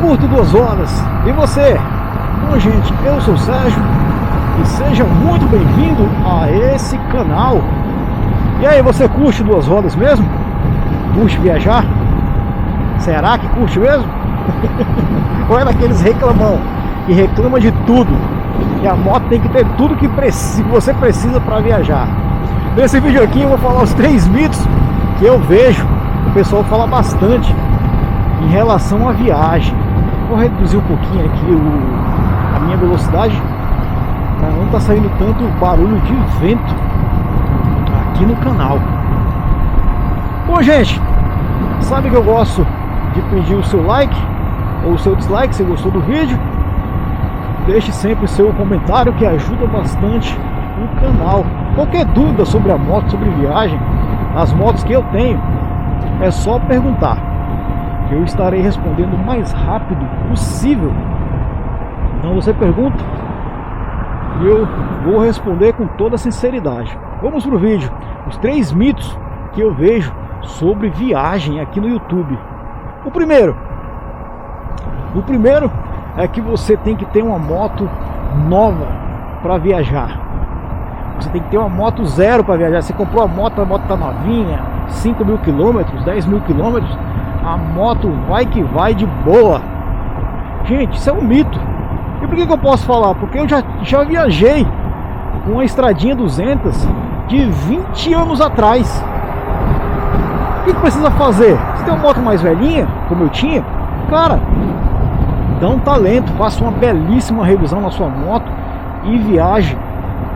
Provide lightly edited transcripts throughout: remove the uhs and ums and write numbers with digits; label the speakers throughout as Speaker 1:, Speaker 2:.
Speaker 1: curto 2 horas. E você? Bom, gente, eu sou o Sérgio e seja muito bem-vindo a esse canal. E aí, você curte 2 horas mesmo? Curte viajar? Será que curte mesmo? Ou é daqueles reclamão que reclama de tudo, e a moto tem que ter tudo que você precisa para viajar? Nesse vídeo aqui eu vou falar os 3 mitos que eu vejo o pessoal fala bastante em relação à viagem. Vou reduzir um pouquinho aqui a minha velocidade para não estar saindo tanto barulho de vento aqui no canal. Bom, gente, sabe que eu gosto de pedir o seu like ou o seu dislike se gostou do vídeo. Deixe sempre o seu comentário, que ajuda bastante o canal. Qualquer dúvida sobre a moto, sobre viagem, as motos que eu tenho, é só perguntar, que eu estarei respondendo o mais rápido possível. Então você pergunta e eu vou responder com toda sinceridade. Vamos pro vídeo. Os 3 mitos que eu vejo sobre viagem aqui no YouTube. O primeiro é que você tem que ter uma moto nova para viajar. Você tem que ter uma moto zero para viajar. Você comprou a moto tá novinha, 5.000 km, 10.000 km, a moto vai que vai de boa. Gente, isso é um mito. E por que eu posso falar? Porque eu já viajei com uma estradinha 200 de 20 anos atrás. O que precisa fazer? Você tem uma moto mais velhinha, como eu tinha, cara, dá um talento, faça uma belíssima revisão na sua moto e viaje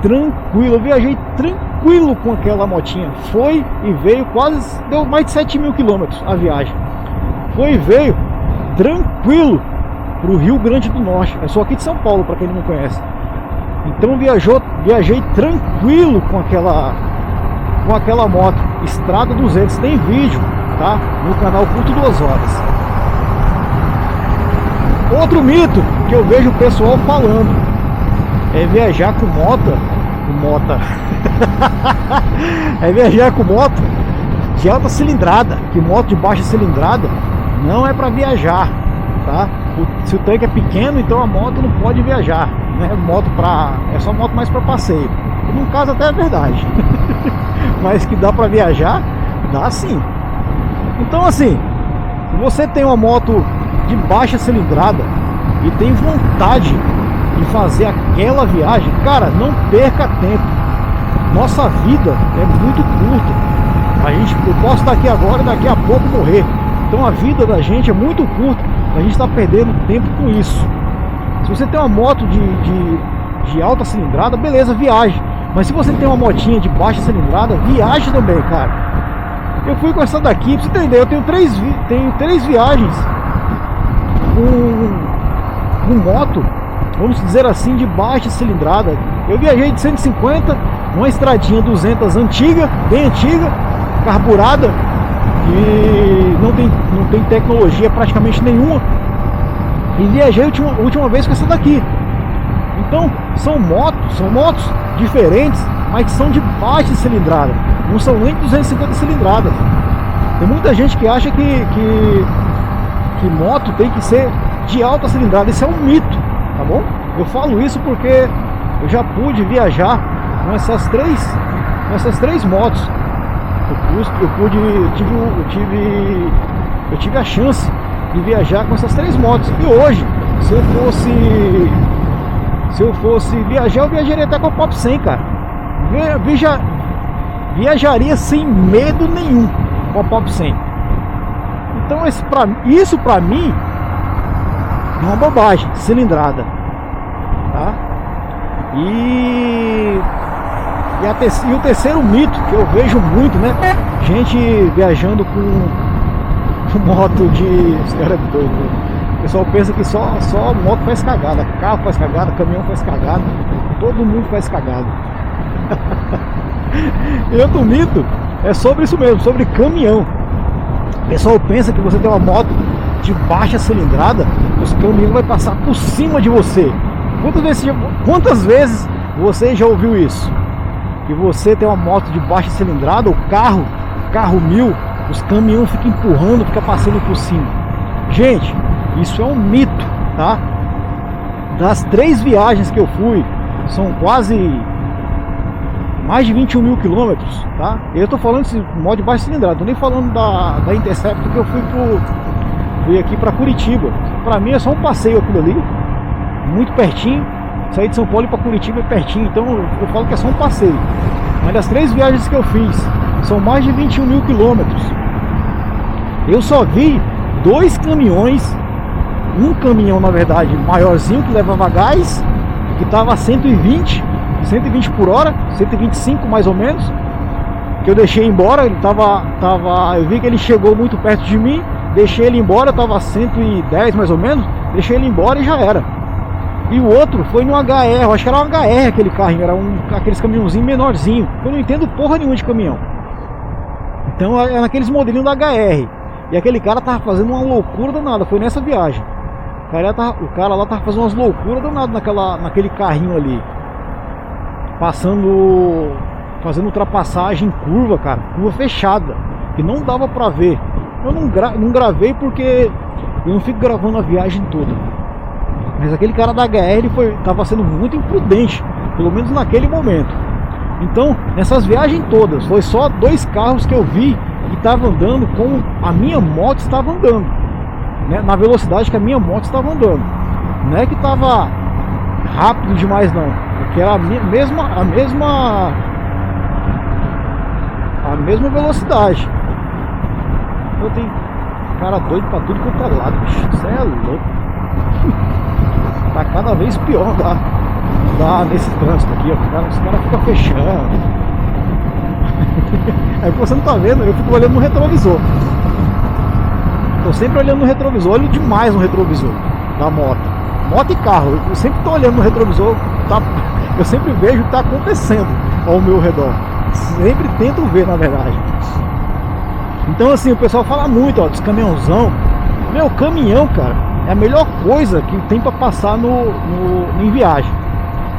Speaker 1: tranquilo. Eu viajei tranquilo com aquela motinha. Foi e veio, quase deu mais de 7.000 km a viagem. Foi e veio tranquilo para o Rio Grande do Norte. É só aqui de São Paulo, para quem não me conhece. Então viajei tranquilo com aquela moto. Estrada 200, tem vídeo, tá? No canal Curto 2 Horas. Outro mito que eu vejo o pessoal falando é viajar com moto é viajar com moto de alta cilindrada, que moto de baixa cilindrada não é para viajar, tá? Se o tanque é pequeno, então a moto não pode viajar, né? É só moto mais para passeio. No caso até é verdade. Mas que dá para viajar, dá sim. Então, assim, se você tem uma moto de baixa cilindrada e tem vontade de fazer aquela viagem, cara, não perca tempo. Nossa vida é muito curta. Eu posso estar aqui agora e daqui a pouco morrer. Então a vida da gente é muito curta. A gente está perdendo tempo com isso. Se você tem uma moto de alta cilindrada, beleza, viaje. Mas se você tem uma motinha de baixa cilindrada, viaje também, cara. Eu fui com essa daqui, pra você entender, eu tenho 3 viagens com moto, vamos dizer assim, de baixa cilindrada. Eu viajei de 150, uma estradinha 200 antiga, bem antiga, carburada, e não tem tecnologia praticamente nenhuma. E viajei a última vez com essa daqui. Então são motos diferentes, mas que são de baixa cilindrada, não são nem 250 cilindradas. Tem muita gente que acha que moto tem que ser de alta cilindrada. Isso é um mito, tá bom? Eu falo isso porque eu já pude viajar com essas três motos. Eu tive a chance de viajar com essas 3 motos. E hoje, se eu fosse viajar, eu viajaria até com a Pop 100, cara. Viajaria sem medo nenhum com a Pop 100. Então isso pra mim é uma bobagem, cilindrada, tá? E o terceiro mito que eu vejo muito, né? Gente viajando com moto de... Esse cara é doido, né? O pessoal pensa que só moto faz cagada, carro faz cagada, caminhão faz cagada, todo mundo faz cagada. E outro mito é sobre isso mesmo, sobre caminhão. O pessoal pensa que você tem uma moto de baixa cilindrada, os caminhões vai passar por cima de você. Quantas vezes você já ouviu isso? Que você tem uma moto de baixa cilindrada, o carro 1000, os caminhões ficam empurrando, ficam passando por cima. Gente, Isso é um mito, tá? Das 3 viagens que eu fui, são quase mais de 21 mil quilômetros, tá? Eu tô falando de modo de baixa cilindrada, tô nem falando da Interceptor que eu fui aqui para Curitiba. Para mim é só um passeio aquilo ali, muito pertinho. Sair de São Paulo e para Curitiba é pertinho, então eu falo que é só um passeio. Mas das 3 viagens que eu fiz, são mais de 21 mil quilômetros. Eu só vi 2 caminhões, um caminhão na verdade maiorzinho que levava gás, que estava a 120 por hora, 125 mais ou menos, que eu deixei embora. Ele eu vi que ele chegou muito perto de mim, deixei ele embora, estava a 110 mais ou menos, deixei ele embora e já era. E o outro foi no HR, eu acho que era um HR aquele carrinho, era aqueles caminhãozinhos menorzinho. Eu não entendo porra nenhuma de caminhão. Então é naqueles modelinhos da HR. E aquele cara tava fazendo uma loucura danada, foi nessa viagem. O cara lá tava fazendo umas loucuras danadas naquele carrinho ali. Fazendo ultrapassagem em curva, cara, curva fechada, que não dava pra ver. Eu não gravei porque eu não fico gravando a viagem toda. Mas aquele cara da HR tava sendo muito imprudente, pelo menos naquele momento. Então, nessas viagens todas, foi só 2 carros que eu vi que estavam andando como a minha moto estava andando, né? Na velocidade que a minha moto estava andando. Não é que estava rápido demais não, porque era a mesma velocidade. Eu tenho cara doido pra tudo quanto é lado, bicho. Isso é louco. Tá cada vez pior nesse trânsito aqui, ó. Os caras ficam fechando. Aí você não tá vendo, eu fico olhando no retrovisor. Tô sempre olhando no retrovisor, olho demais no retrovisor da moto. Moto e carro, eu sempre tô olhando no retrovisor, eu sempre vejo o que tá acontecendo ao meu redor. Sempre tento ver, na verdade. Então assim, o pessoal fala muito, ó, dos caminhãozão. Meu, caminhão, cara, é a melhor coisa que tem para passar em viagem.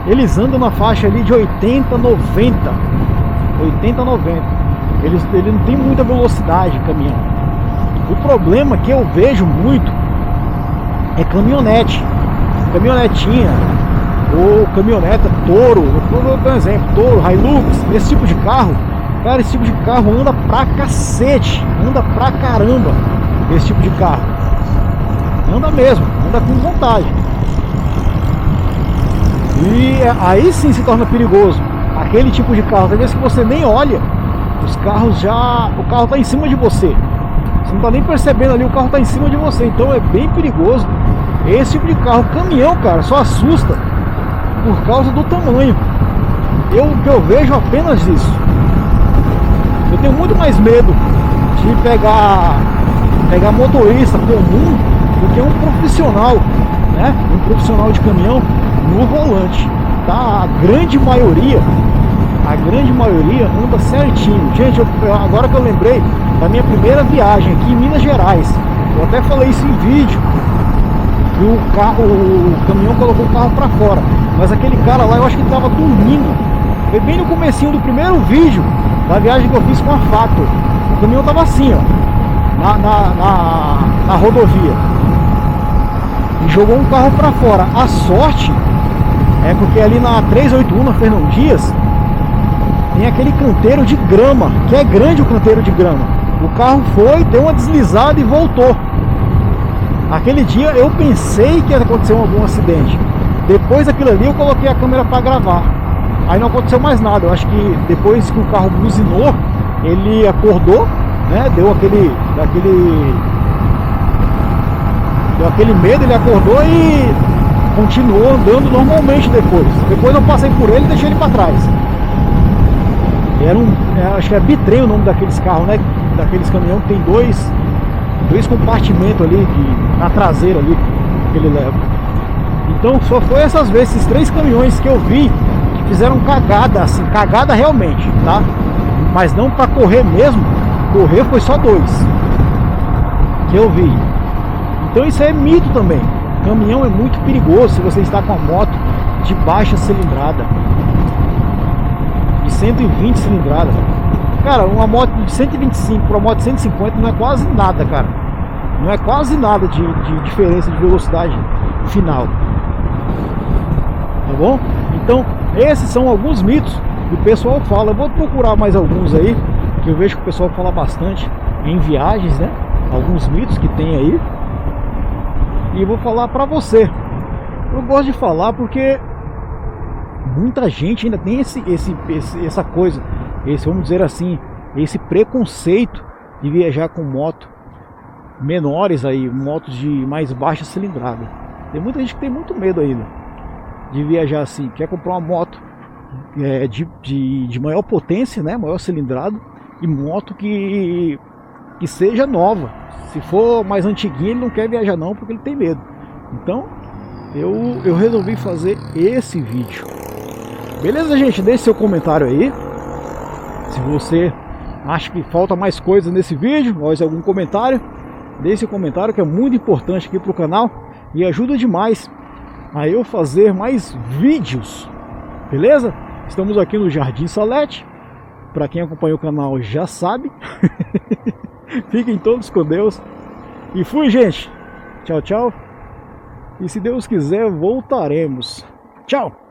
Speaker 1: Eles andam na faixa ali de 80, 90. 80, 90. Ele não tem muita velocidade, caminhão. O problema que eu vejo muito é caminhonete. Caminhonetinha, ou caminhoneta, Toro, por exemplo, Toro, Hilux, esse tipo de carro. Cara, esse tipo de carro anda pra cacete, anda pra caramba, esse tipo de carro. Anda mesmo, anda com vontade. E aí sim se torna perigoso. Aquele tipo de carro, às vezes que você nem olha, o carro tá em cima de você. Você não tá nem percebendo ali, o carro tá em cima de você. Então é bem perigoso esse tipo de carro. Caminhão, cara, só assusta por causa do tamanho. Eu vejo apenas isso. Eu tenho muito mais medo de pegar motorista comum do que um profissional, né? Um profissional de caminhão no volante, tá? A grande maioria anda certinho. Gente, agora que eu lembrei da minha primeira viagem aqui em Minas Gerais, eu até falei isso em vídeo, que o caminhão colocou o carro para fora, mas aquele cara lá, eu acho que ele tava dormindo. Foi bem no comecinho do primeiro vídeo da viagem que eu fiz com a Factor. O caminhão tava assim, ó, na rodovia, e jogou um carro para fora. A sorte é porque ali na 381, na Fernão Dias, tem aquele canteiro de grama, que é grande o canteiro de grama. O carro foi, deu uma deslizada e voltou. Aquele dia eu pensei que ia acontecer algum acidente. Depois daquilo ali eu coloquei a câmera para gravar. Aí não aconteceu mais nada. Eu acho que depois que o carro buzinou, ele acordou, né? Deu aquele medo, ele acordou e continuou andando normalmente depois. Depois eu passei por ele e deixei ele para trás. Acho que é bitrem o nome daqueles carros, né? Daqueles caminhões que tem dois compartimentos ali na traseira ali que ele leva. Então só foi essas vezes, esses 3 caminhões que eu vi que fizeram cagada, assim, cagada realmente, tá? Mas não para correr mesmo. Correr foi só 2 que eu vi. Então isso é mito também. Caminhão é muito perigoso se você está com a moto de baixa cilindrada, de 120 cilindradas. Cara, uma moto de 125 para uma moto de 150 não é quase nada, cara. Não é quase nada de diferença de velocidade final. Tá bom? Então, esses são alguns mitos que o pessoal fala. Eu vou procurar mais alguns aí, que eu vejo que o pessoal fala bastante em viagens, né? Alguns mitos que tem aí. E vou falar pra você. Eu gosto de falar porque muita gente ainda tem essa coisa, vamos dizer assim, esse preconceito de viajar com moto menores aí, motos de mais baixa cilindrada. Tem muita gente que tem muito medo ainda de viajar assim, quer comprar uma moto de maior potência, né, maior cilindrada, e moto que seja nova. Se for mais antiguinha, ele não quer viajar não, porque ele tem medo. Então eu resolvi fazer esse vídeo. Beleza, gente? Deixe seu comentário aí. Se você acha que falta mais coisa nesse vídeo, ou algum comentário, deixe seu comentário, que é muito importante aqui para o canal e ajuda demais a eu fazer mais vídeos. Beleza? Estamos aqui no Jardim Salete. Para quem acompanha o canal já sabe. Fiquem todos com Deus. E fui, gente. Tchau, tchau. E se Deus quiser, voltaremos. Tchau.